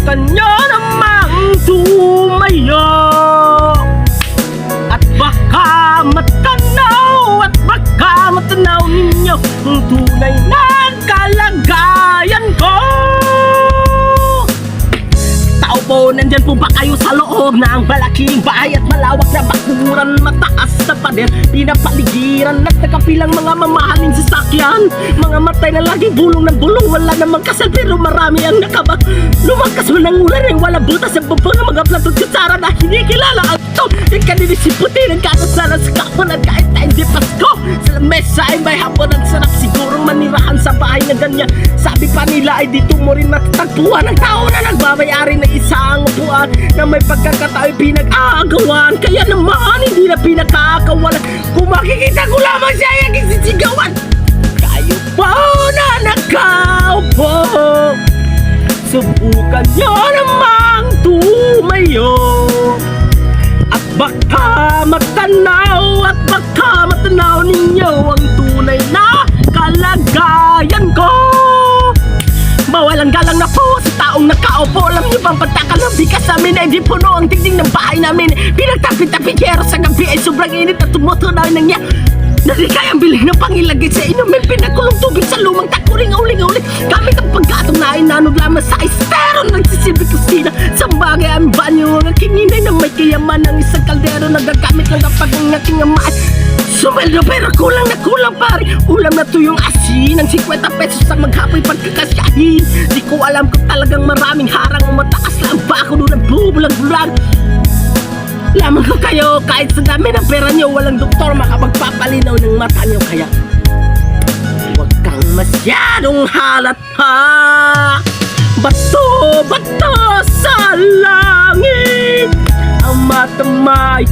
Subukan nyo namang tumayo at baka matanaw ninyo ang tunay na kalagayan ko. Tao po, nandyan po ba kayo sa loob na ang malaking bahay at malawak na bakuran, mataas na pader, pinapaligiran at nakapilang mga mamahaling sasakyan, mga matay na laging bulong ng bulong, wala namang kasal pero marami ang nakaba. Lumakas man ang ulan ay wala butas sa bubong ng mga platong kutsara na hindi kilala ang ito. Ikanini si puti ng kakasara sa kapon at kahit na hindi Pasko, sa mesa ay may hapon at sarap sigurong manirahan sa bahay na ganyan. Sabi pa nila ay dito mo rin matatagpuan ang tao na nagbabayari na isang upuan na may pagkakatao'y pinag-aagawan. Kaya naman hindi na pinakakawalan kung makikita ko lamang siya ay nagsisigawan. Kayo po na nakaupo, subukan nyo namang tumayo at baka matanaw ninyo ang tunay na kalagayan ko. Mawalang galang na po sa taong nakaupo. Alam niyo bang pagtakal ng bigas namin ay di puno ang tingting ng bahay namin. Pinagtapit-tapit kero sa gabi ay sobrang init at tumoto na niya. Nari kayang bilhin ng pangilagay sa inumin. Pinakulong tubig sa lumang takuring uling-uling. Gamit ang paggatong na ay nanog lamang sa estero. Nagsisilbi kusina sa bagay ang banyo. Ang aking inay na may kayaman ng isang kaldero. Nagagamit lang kapag ang aking amaan sumeldo pero kulang na kulang pare. Ulam na tuyong asin ang 50 pesos ang maghapoy pagkakasyahin. Di ko alam kung talagang maraming harang o mataas lang ba ako doon ang bubulag-bulag. Lamang ko kayo kahit sa dami ng pera nyo, walang doktor makapagpapalinaw ng mata nyo. Kaya huwag kang masyadong halata. Bato sa langit ang mata may